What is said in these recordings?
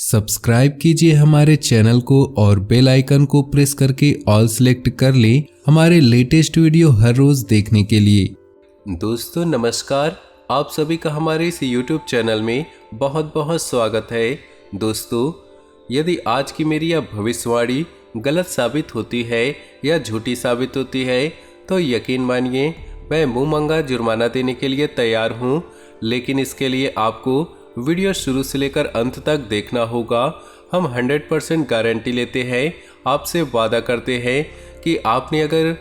Subscribe कीजिए हमारे channel को और बेल आइकन को प्रेस करके ऑल सेलेक्ट कर लें हमारे लेटेस्ट वीडियो हर रोज देखने के लिए। दोस्तों नमस्कार, आप सभी का हमारे इस YouTube चैनल में बहुत बहुत स्वागत है। दोस्तों, यदि आज की मेरी यह भविष्यवाणी गलत साबित होती है या झूठी साबित होती है तो यकीन मानिए मैं मुंह मंगा जुर्माना देने के लिए तैयार हूँ, लेकिन इसके लिए आपको वीडियो शुरू से लेकर अंत तक देखना होगा। हम 100% गारंटी लेते हैं, आपसे वादा करते हैं कि आपने अगर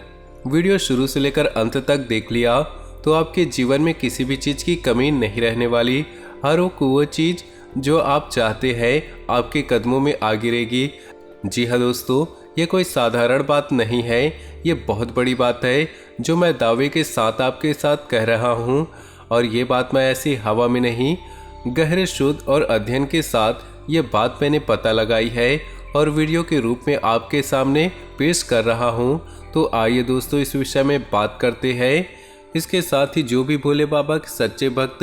वीडियो शुरू से लेकर अंत तक देख लिया तो आपके जीवन में किसी भी चीज़ की कमी नहीं रहने वाली। हर वो चीज़ जो आप चाहते हैं आपके कदमों में आ गिरेगी। जी हाँ दोस्तों, ये कोई साधारण बात नहीं है, ये बहुत बड़ी बात है जो मैं दावे के साथ आपके साथ कह रहा हूँ। और ये बात मैं ऐसी हवा में नहीं, गहरे शोध और अध्ययन के साथ ये बात मैंने पता लगाई है और वीडियो के रूप में आपके सामने पेश कर रहा हूँ। तो आइए दोस्तों इस विषय में बात करते हैं। इसके साथ ही जो भी भोले बाबा के सच्चे भक्त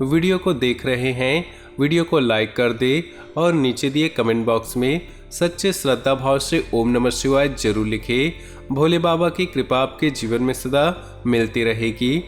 वीडियो को देख रहे हैं, वीडियो को लाइक कर दे और नीचे दिए कमेंट बॉक्स में सच्चे श्रद्धा भाव से ओम नमः शिवाय जरूर लिखे। भोले बाबा की कृपा आपके जीवन में सदा मिलती रहेगी।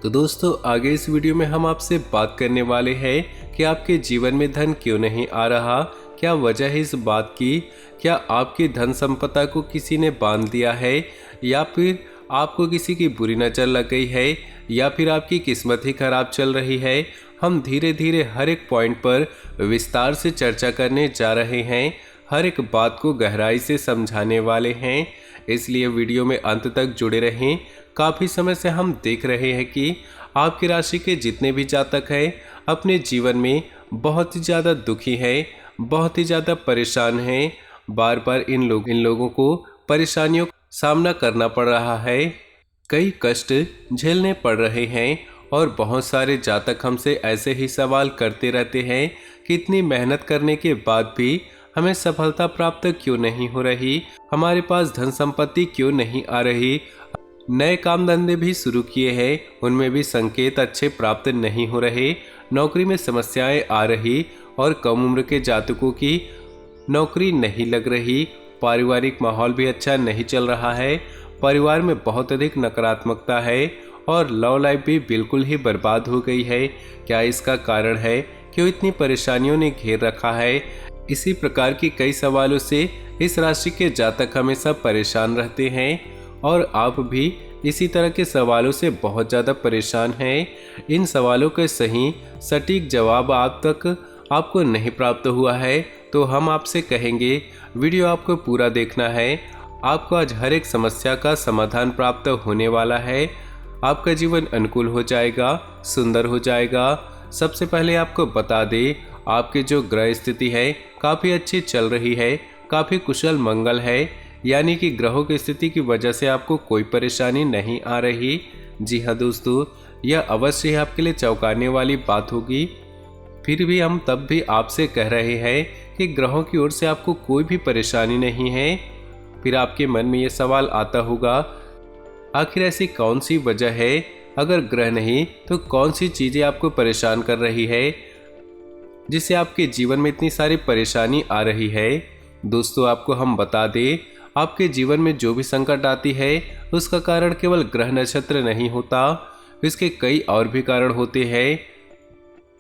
तो दोस्तों, आगे इस वीडियो में हम आपसे बात करने वाले हैं कि आपके जीवन में धन क्यों नहीं आ रहा, क्या वजह है इस बात की। क्या आपकी धन संपदा को किसी ने बांध दिया है, या फिर आपको किसी की बुरी नज़र लग गई है, या फिर आपकी किस्मत ही खराब चल रही है। हम धीरे धीरे हर एक पॉइंट पर विस्तार से चर्चा करने जा रहे हैं, हर एक बात को गहराई से समझाने वाले हैं, इसलिए वीडियो में अंत तक जुड़े रहें। काफ़ी समय से हम देख रहे हैं कि आपकी राशि के जितने भी जातक हैं अपने जीवन में बहुत ही ज़्यादा दुखी हैं, बहुत ही ज़्यादा परेशान हैं। बार बार इन लोगों को परेशानियों का सामना करना पड़ रहा है, कई कष्ट झेलने पड़ रहे हैं। और बहुत सारे जातक हमसे ऐसे ही सवाल करते रहते हैं कि इतनी मेहनत करने के बाद भी हमें सफलता प्राप्त क्यों नहीं हो रही, हमारे पास धन संपत्ति क्यों नहीं आ रही। नए काम धंधे भी शुरू किए हैं, उनमें भी संकेत अच्छे प्राप्त नहीं हो रहे, नौकरी में समस्याएं आ रही और कम उम्र के जातकों की नौकरी नहीं लग रही। पारिवारिक माहौल भी अच्छा नहीं चल रहा है, परिवार में बहुत अधिक नकारात्मकता है और लव लाइफ भी बिल्कुल ही बर्बाद हो गई है। क्या इसका कारण है, क्यों इतनी परेशानियों ने घेर रखा है। इसी प्रकार की कई सवालों से इस राशि के जातक हमेशा परेशान रहते हैं और आप भी इसी तरह के सवालों से बहुत ज़्यादा परेशान हैं। इन सवालों के सही सटीक जवाब आपको नहीं प्राप्त हुआ है तो हम आपसे कहेंगे वीडियो आपको पूरा देखना है। आपको आज हर एक समस्या का समाधान प्राप्त होने वाला है, आपका जीवन अनुकूल हो जाएगा, सुंदर हो जाएगा। सबसे पहले आपको बता दें, आपकी जो ग्रह स्थिति है काफ़ी अच्छी चल रही है, काफ़ी कुशल मंगल है, यानी कि ग्रहों की स्थिति की वजह से आपको कोई परेशानी नहीं आ रही। जी हाँ दोस्तों, यह अवश्य ही आपके लिए चौंकाने वाली बात होगी। फिर भी हम तब भी आपसे कह रहे हैं कि ग्रहों की ओर से आपको कोई भी परेशानी नहीं है। फिर आपके मन में ये सवाल आता होगा, आखिर ऐसी कौन सी वजह है, अगर ग्रह नहीं तो कौन सी चीज़ें आपको परेशान कर रही है जिससे आपके जीवन में इतनी सारी परेशानी आ रही है। दोस्तों, आपको हम बता दें, आपके जीवन में जो भी संकट आती है उसका कारण केवल ग्रह नक्षत्र नहीं होता, इसके कई और भी कारण होते हैं।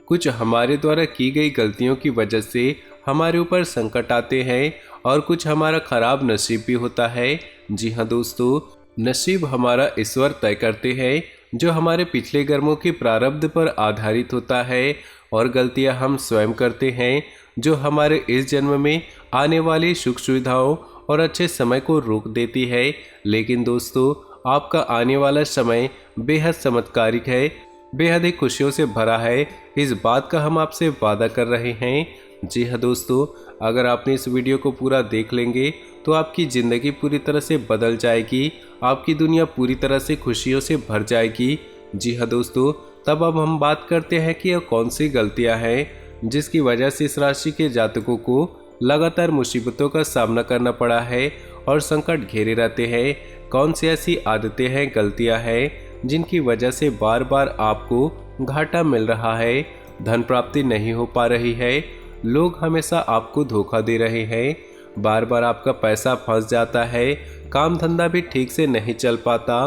कुछ हमारे द्वारा की गई गलतियों की वजह से हमारे ऊपर संकट आते हैं और कुछ हमारा खराब नसीब भी होता है। जी हाँ दोस्तों, नसीब हमारा ईश्वर तय करते हैं, जो हमारे पिछले कर्मों के प्रारब्ध पर आधारित होता है, और गलतियां हम स्वयं करते हैं जो हमारे इस जन्म में आने वाली सुख सुविधाओं और अच्छे समय को रोक देती है। लेकिन दोस्तों, आपका आने वाला समय बेहद चमत्कारिक है, बेहद ही खुशियों से भरा है, इस बात का हम आपसे वादा कर रहे हैं। जी हाँ दोस्तों, अगर आपने इस वीडियो को पूरा देख लेंगे तो आपकी ज़िंदगी पूरी तरह से बदल जाएगी, आपकी दुनिया पूरी तरह से खुशियों से भर जाएगी। जी हाँ दोस्तों, तब अब हम बात करते हैं कि यह कौन सी गलतियां हैं जिसकी वजह से इस राशि के जातकों को लगातार मुसीबतों का सामना करना पड़ा है और संकट घेरे रहते हैं। कौन सी ऐसी आदतें हैं, गलतियां हैं जिनकी वजह से बार बार आपको घाटा मिल रहा है, धन प्राप्ति नहीं हो पा रही है, लोग हमेशा आपको धोखा दे रहे हैं, बार बार आपका पैसा फंस जाता है, काम धंधा भी ठीक से नहीं चल पाता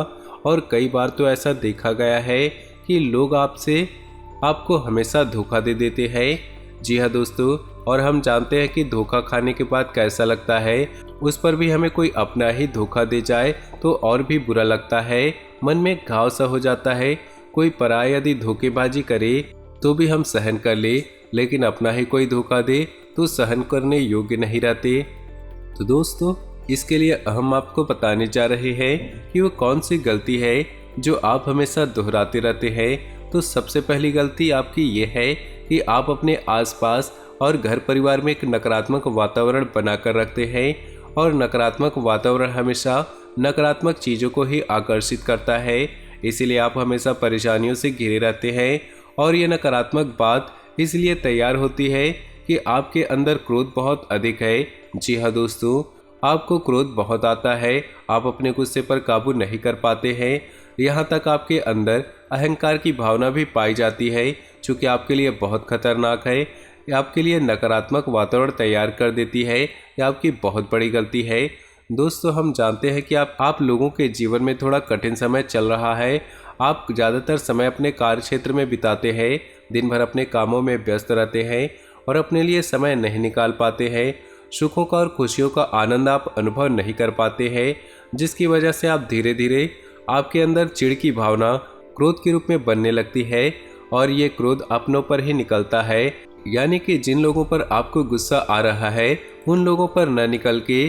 और कई बार तो ऐसा देखा गया है कि लोग आपको हमेशा धोखा दे देते हैं। जी हाँ दोस्तों, और हम जानते हैं कि धोखा खाने के बाद कैसा लगता है। उस पर भी हमें कोई अपना ही धोखा दे जाए तो और भी बुरा लगता है, मन में घाव सा हो जाता है। कोई पराया यदि धोखेबाजी करे तो भी हम सहन कर ले, लेकिन अपना ही कोई धोखा दे तो सहन करने योग्य नहीं रहते। तो दोस्तों, इसके लिए हम आपको बताने जा रहे हैं कि वो कौन सी गलती है जो आप हमेशा दोहराते रहते हैं। तो सबसे पहली गलती आपकी ये है कि आप अपने आसपास और घर परिवार में एक नकारात्मक वातावरण बनाकर रखते हैं, और नकारात्मक वातावरण हमेशा नकारात्मक चीज़ों को ही आकर्षित करता है। इसीलिए आप हमेशा परेशानियों से घिरे रहते हैं, और ये नकारात्मक बात इसलिए तैयार होती है कि आपके अंदर क्रोध बहुत अधिक है। जी हाँ दोस्तों, आपको क्रोध बहुत आता है, आप अपने गुस्से पर काबू नहीं कर पाते हैं। यहाँ तक आपके अंदर अहंकार की भावना भी पाई जाती है, जो कि आपके लिए बहुत खतरनाक है। ये आपके लिए नकारात्मक वातावरण तैयार कर देती है। यह आपकी बहुत बड़ी गलती है। दोस्तों, हम जानते हैं कि आप लोगों के जीवन में थोड़ा कठिन समय चल रहा है। आप ज़्यादातर समय अपने कार्य क्षेत्र में बिताते हैं, दिन भर अपने कामों में व्यस्त रहते हैं और अपने लिए समय नहीं निकाल पाते हैं। सुखों का और खुशियों का आनंद आप अनुभव नहीं कर पाते हैं, जिसकी वजह से आप धीरे धीरे आपके अंदर चिढ़ की भावना क्रोध के रूप में बनने लगती है, और ये क्रोध अपनों पर ही निकलता है। यानी कि जिन लोगों पर आपको गुस्सा आ रहा है उन लोगों पर न निकल के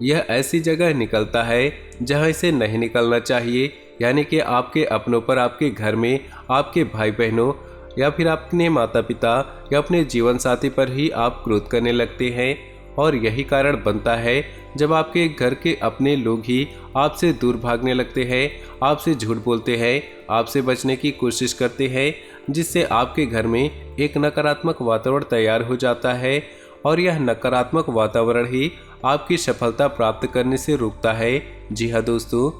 यह ऐसी जगह निकलता है जहां इसे नहीं निकलना चाहिए। यानी कि आपके अपनों पर, आपके घर में, आपके भाई बहनों या फिर अपने माता पिता या अपने जीवन साथी पर ही आप क्रोध करने लगते हैं। और यही कारण बनता है जब आपके घर के अपने लोग ही आपसे दूर भागने लगते हैं, आपसे झूठ बोलते हैं, आपसे बचने की कोशिश करते हैं, जिससे आपके घर में एक नकारात्मक वातावरण तैयार हो जाता है, और यह नकारात्मक वातावरण ही आपकी सफलता प्राप्त करने से रोकता है। जी हाँ दोस्तों,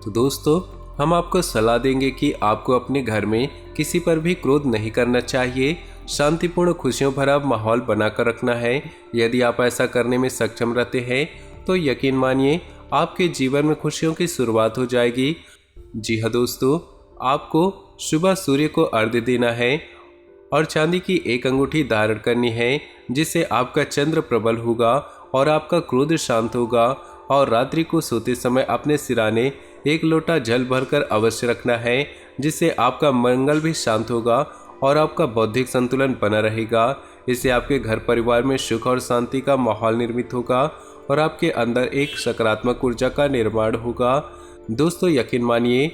तो दोस्तों, हम आपको सलाह देंगे कि आपको अपने घर में किसी पर भी क्रोध नहीं करना चाहिए। शांतिपूर्ण खुशियों भरा माहौल बनाकर रखना है। यदि आप ऐसा करने में सक्षम रहते हैं तो यकीन मानिए आपके जीवन में खुशियों की शुरुआत हो जाएगी। जी हाँ दोस्तों, आपको सुबह सूर्य को अर्घ्य देना है और चांदी की एक अंगूठी धारण करनी है, जिससे आपका चंद्र प्रबल होगा और आपका क्रोध शांत होगा। और रात्रि को सोते समय अपने सिराने एक लोटा जल भरकर अवश्य रखना है, जिससे आपका मंगल भी शांत होगा और आपका बौद्धिक संतुलन बना रहेगा। इससे आपके घर परिवार में सुख और शांति का माहौल निर्मित होगा और आपके अंदर एक सकारात्मक ऊर्जा का निर्माण होगा। दोस्तों, यकीन मानिए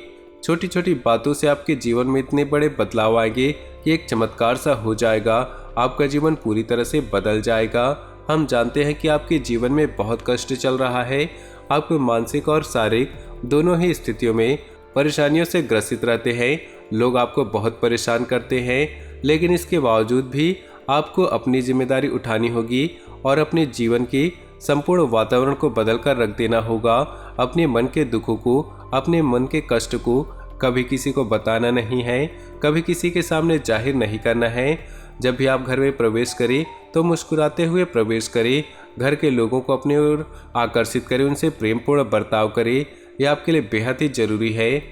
छोटी छोटी बातों से आपके जीवन में इतने बड़े बदलाव आएंगे कि एक चमत्कार सा हो जाएगा। आपका जीवन पूरी तरह से बदल जाएगा। हम जानते हैं कि आपके जीवन में बहुत कष्ट चल रहा है। आप मानसिक और शारीरिक दोनों ही स्थितियों में परेशानियों से ग्रसित रहते हैं। लोग आपको बहुत परेशान करते हैं, लेकिन इसके बावजूद भी आपको अपनी जिम्मेदारी उठानी होगी और अपने जीवन की संपूर्ण वातावरण को बदल कर रख देना होगा। अपने मन के दुखों को, अपने मन के कष्ट को कभी किसी को बताना नहीं है, कभी किसी के सामने जाहिर नहीं करना है। जब भी आप घर में प्रवेश करें तो मुस्कुराते हुए प्रवेश करें। घर के लोगों को अपनी ओर आकर्षित करें, उनसे प्रेमपूर्ण बर्ताव करें। यह आपके लिए बेहद ही जरूरी है।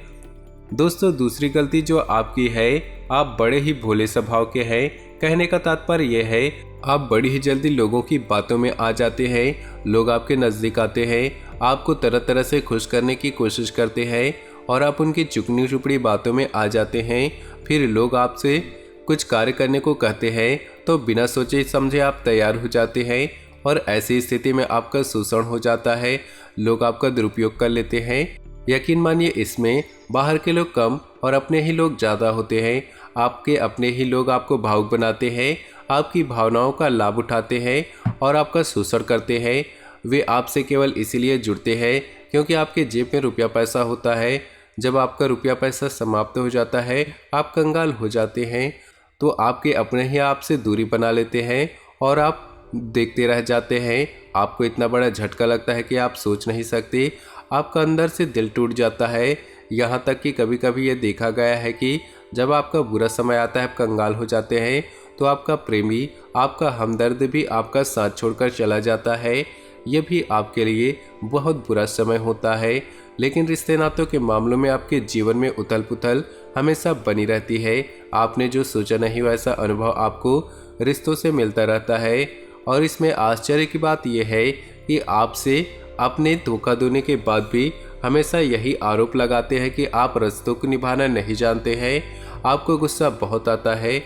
दोस्तों, दूसरी गलती जो आपकी है, आप बड़े ही भोले स्वभाव के हैं। कहने का तात्पर्य यह है, आप बड़ी ही जल्दी लोगों की बातों में आ जाते हैं। लोग आपके नज़दीक आते हैं, आपको तरह तरह से खुश करने की कोशिश करते हैं और आप उनकी चुकनी चुपड़ी बातों में आ जाते हैं। फिर लोग आपसे कुछ कार्य करने को कहते हैं तो बिना सोचे समझे आप तैयार हो जाते हैं, और ऐसी स्थिति में आपका शोषण हो जाता है। लोग आपका दुरुपयोग कर लेते हैं। यकीन मानिए इसमें बाहर के लोग कम और अपने ही लोग ज़्यादा होते हैं। आपके अपने ही लोग आपको भावुक बनाते हैं, आपकी भावनाओं का लाभ उठाते हैं और आपका शोषण करते हैं। वे आपसे केवल इसीलिए जुड़ते हैं क्योंकि आपके जेब में रुपया पैसा होता है। जब आपका रुपया पैसा समाप्त हो जाता है, आप कंगाल हो जाते हैं, तो आपके अपने ही आपसे दूरी बना लेते हैं और आप देखते रह जाते हैं। आपको इतना बड़ा झटका लगता है कि आप सोच नहीं सकते। आपका अंदर से दिल टूट जाता है। यहाँ तक कि कभी कभी ये देखा गया है कि जब आपका बुरा समय आता है, आप कंगाल हो जाते हैं, तो आपका प्रेमी आपका हमदर्द भी आपका साथ छोड़कर चला जाता है। ये भी आपके लिए बहुत बुरा समय होता है। लेकिन रिश्ते नातों के मामलों में आपके जीवन में उथल पुथल हमेशा बनी रहती है। आपने जो सोचा नहीं वैसा अनुभव आपको रिश्तों से मिलता रहता है। और इसमें आश्चर्य की बात यह है कि आपसे अपने धोखा देने के बाद भी हमेशा यही आरोप लगाते हैं कि आप रिश्तों को निभाना नहीं जानते हैं। आपको गुस्सा बहुत आता है,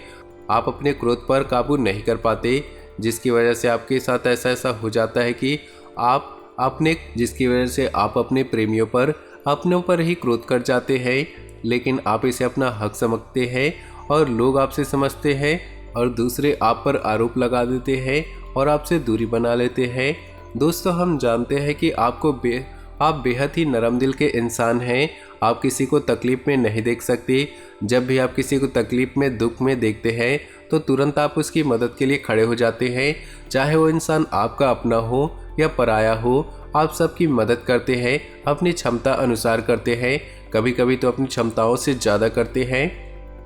आप अपने क्रोध पर काबू नहीं कर पाते, जिसकी वजह से आपके साथ ऐसा हो जाता है कि आप अपने प्रेमियों पर अपनों पर ही क्रोध कर जाते हैं। लेकिन आप इसे अपना हक समझते हैं और लोग आपसे समझते हैं और दूसरे आप पर आरोप लगा देते हैं और आपसे दूरी बना लेते हैं। दोस्तों, हम जानते हैं कि आप बेहद ही नरम दिल के इंसान हैं। आप किसी को तकलीफ में नहीं देख सकते। जब भी आप किसी को तकलीफ में, दुख में देखते हैं तो तुरंत आप उसकी मदद के लिए खड़े हो जाते हैं। चाहे वो इंसान आपका अपना हो या पराया हो, आप सबकी मदद करते हैं, अपनी क्षमता अनुसार करते हैं, कभी कभी तो अपनी क्षमताओं से ज़्यादा करते हैं।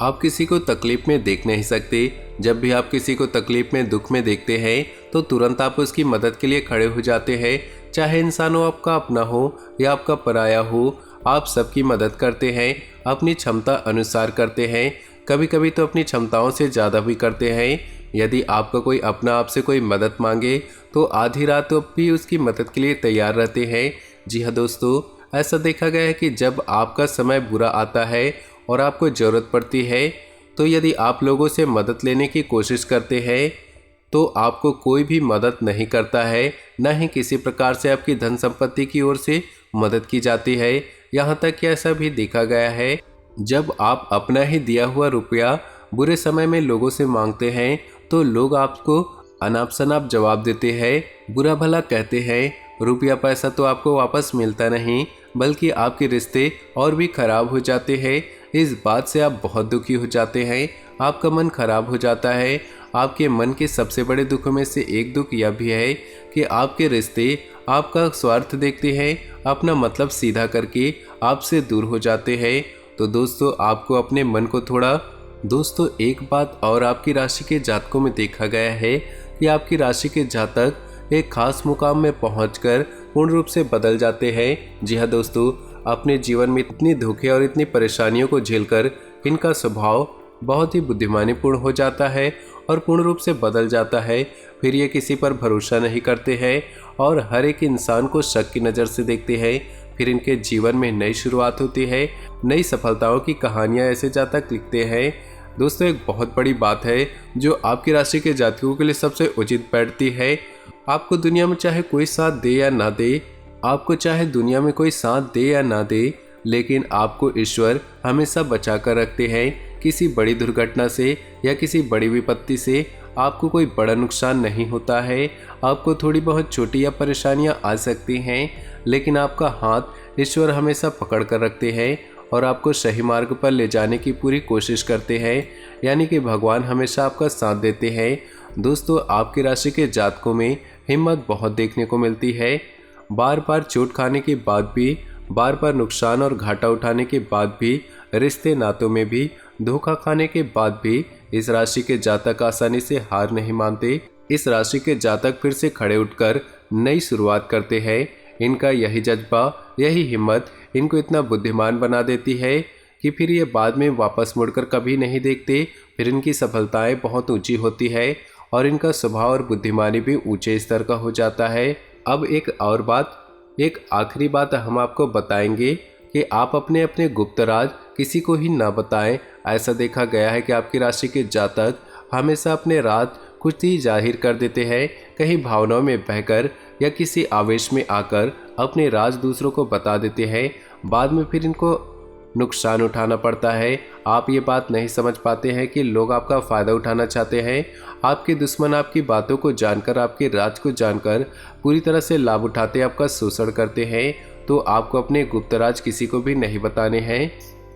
आप किसी को तकलीफ में देख नहीं सकते। जब भी आप किसी को तकलीफ में, दुख में देखते हैं तो तुरंत आप उसकी मदद के लिए खड़े हो जाते हैं। चाहे इंसान हो आपका अपना हो या आपका पराया हो, आप सबकी मदद करते हैं, अपनी क्षमता अनुसार करते हैं, कभी कभी तो अपनी क्षमताओं से ज़्यादा भी करते हैं। यदि आपका कोई अपना आपसे कोई मदद मांगे तो आधी रात भी उसकी मदद के लिए तैयार रहते हैं। जी हाँ दोस्तों, ऐसा देखा गया है कि जब आपका समय बुरा आता है और आपको ज़रूरत पड़ती है तो यदि आप लोगों से मदद लेने की कोशिश करते हैं तो आपको कोई भी मदद नहीं करता है, न ही किसी प्रकार से आपकी धन संपत्ति की ओर से मदद की जाती है। यहाँ तक कि ऐसा भी देखा गया है, जब आप अपना ही दिया हुआ रुपया बुरे समय में लोगों से मांगते हैं तो लोग आपको अनाप शनाप जवाब देते हैं, बुरा भला कहते हैं। रुपया पैसा तो आपको वापस मिलता नहीं, बल्कि आपके रिश्ते और भी खराब हो जाते हैं। इस बात से आप बहुत दुखी हो जाते हैं, आपका मन खराब हो जाता है। आपके मन के सबसे बड़े दुखों में से एक दुख यह भी है कि आपके रिश्ते आपका स्वार्थ देखते हैं, अपना मतलब सीधा करके आपसे दूर हो जाते हैं। तो दोस्तों, आपको अपने मन को थोड़ा एक बात और आपकी राशि के जातकों में देखा गया है कि आपकी राशि के जातक एक खास मुकाम में पहुंचकर पूर्ण रूप से बदल जाते हैं। जी हाँ दोस्तों, अपने जीवन में इतनी धोखे और इतनी परेशानियों को झेलकर इनका स्वभाव बहुत ही बुद्धिमानीपूर्ण हो जाता है और पूर्ण रूप से बदल जाता है। फिर ये किसी पर भरोसा नहीं करते हैं और हर एक इंसान को शक की नज़र से देखते हैं। फिर इनके जीवन में नई शुरुआत होती है, नई सफलताओं की कहानियाँ ऐसे जातक लिखते हैं। दोस्तों, एक बहुत बड़ी बात है जो आपकी राशि के जातकों के लिए सबसे उचित बैठती है। आपको दुनिया में चाहे कोई साथ दे या ना दे, लेकिन आपको ईश्वर हमेशा बचा कर रखते हैं। किसी बड़ी दुर्घटना से या किसी बड़ी विपत्ति से आपको कोई बड़ा नुकसान नहीं होता है। आपको थोड़ी बहुत छोटी या परेशानियां आ सकती हैं, लेकिन आपका हाथ ईश्वर हमेशा पकड़ कर रखते हैं और आपको सही मार्ग पर ले जाने की पूरी कोशिश करते हैं। यानी कि भगवान हमेशा आपका साथ देते हैं। दोस्तों, आपकी राशि के जातकों में हिम्मत बहुत देखने को मिलती है। बार बार चोट खाने के बाद भी, बार बार नुकसान और घाटा उठाने के बाद भी, रिश्ते नातों में भी धोखा खाने के बाद भी इस राशि के जातक आसानी से हार नहीं मानते। इस राशि के जातक फिर से खड़े उठकर नई शुरुआत करते हैं। इनका यही जज्बा, यही हिम्मत इनको इतना बुद्धिमान बना देती है कि फिर ये बाद में वापस मुड़कर कभी नहीं देखते। फिर इनकी सफलताएं बहुत ऊंची होती है और इनका स्वभाव और बुद्धिमानी भी ऊंचे स्तर का हो जाता है। अब एक आखिरी बात हम आपको बताएंगे कि आप अपने अपने गुप्त राज किसी को ही ना बताएं। ऐसा देखा गया है कि आपकी राशि के जातक हमेशा अपने राज कुछ ही जाहिर कर देते हैं, कहीं भावनाओं में बहकर या किसी आवेश में आकर अपने राज दूसरों को बता देते हैं। बाद में फिर इनको नुकसान उठाना पड़ता है। आप ये बात नहीं समझ पाते हैं कि लोग आपका फ़ायदा उठाना चाहते हैं। आपके दुश्मन आपकी बातों को जानकर, आपके राज को जानकर पूरी तरह से लाभ उठाते, आपका शोषण करते हैं। तो आपको अपने गुप्त राज किसी को भी नहीं बताने हैं।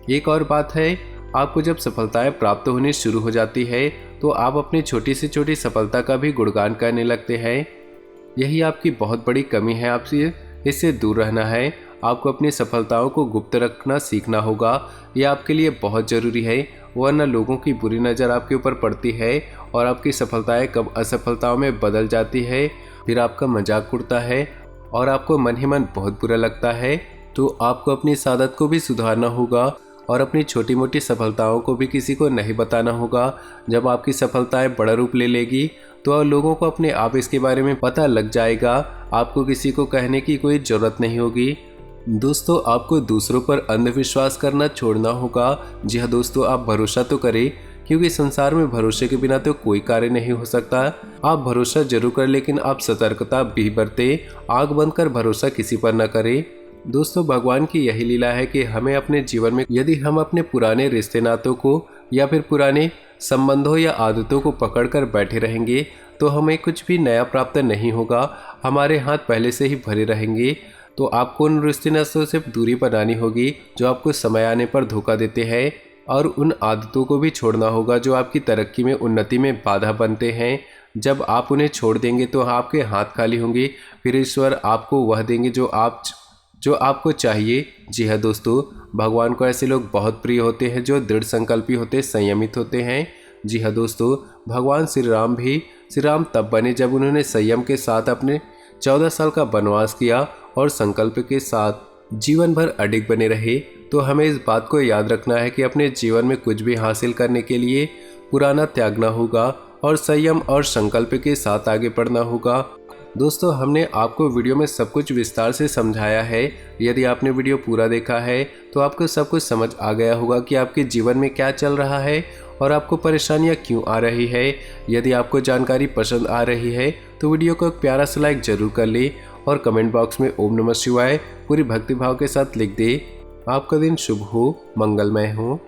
एक और बात है, आपको जब सफलताएं प्राप्त होनी शुरू हो जाती है तो आप अपनी छोटी से छोटी सफलता का भी गुणगान करने लगते हैं। यही आपकी बहुत बड़ी कमी है, आपसे इससे दूर रहना है। आपको अपनी सफलताओं को गुप्त रखना सीखना होगा। यह आपके लिए बहुत ज़रूरी है, वरना लोगों की बुरी नज़र आपके ऊपर पड़ती है और आपकी सफलताएं कब असफलताओं में बदल जाती है, फिर आपका मजाक उड़ता है और आपको मन ही मन बहुत बुरा लगता है, तो आपको अपनी इस आदत को भी सुधारना होगा और अपनी छोटी मोटी सफलताओं को भी किसी को नहीं बताना होगा। जब आपकी सफलताएं बड़ा रूप ले लेगी तो लोगों को अपने आप इसके बारे में पता लग जाएगा। आपको किसी को कहने की कोई ज़रूरत नहीं होगी। दोस्तों, आपको दूसरों पर अंधविश्वास करना छोड़ना होगा। जी हाँ दोस्तों, आप भरोसा तो करें, क्योंकि संसार में भरोसे के बिना तो कोई कार्य नहीं हो सकता। आप भरोसा जरूर करें, लेकिन आप सतर्कता भी बरतें। आंख बंद कर भरोसा किसी पर न करें। दोस्तों, भगवान की यही लीला है कि हमें अपने जीवन में यदि हम अपने पुराने रिश्ते नातों को या फिर पुराने संबंधों या आदतों को पकड़कर बैठे रहेंगे तो हमें कुछ भी नया प्राप्त नहीं होगा। हमारे हाथ पहले से ही भरे रहेंगे। तो आपको उन रिश्ते नातों से दूरी बनानी होगी जो आपको समय आने पर धोखा देते हैं, और उन आदतों को भी छोड़ना होगा जो आपकी तरक्की में, उन्नति में बाधा बनते हैं। जब आप उन्हें छोड़ देंगे तो आपके हाथ खाली होंगे। फिर ईश्वर आपको वह देंगे जो आपको चाहिए। जी हाँ दोस्तों, भगवान को ऐसे लोग बहुत प्रिय होते हैं जो दृढ़ संकल्पी होते, संयमित होते हैं। जी हाँ दोस्तों, भगवान श्री राम तब बने जब उन्होंने संयम के साथ अपने 14 साल का वनवास किया और संकल्प के साथ जीवन भर अडिग बने रहे। तो हमें इस बात को याद रखना है कि अपने जीवन में कुछ भी हासिल करने के लिए पुराना त्यागना होगा और संयम और संकल्प के साथ आगे बढ़ना होगा। दोस्तों, हमने आपको वीडियो में सब कुछ विस्तार से समझाया है। यदि आपने वीडियो पूरा देखा है तो आपको सब कुछ समझ आ गया होगा कि आपके जीवन में क्या चल रहा है और आपको परेशानियां क्यों आ रही है। यदि आपको जानकारी पसंद आ रही है तो वीडियो को एक प्यारा सा लाइक जरूर कर ले और कमेंट बॉक्स में ओम नमः शिवाय पूरी भक्तिभाव के साथ लिख दे। आपका दिन शुभ हो, मंगलमय हो।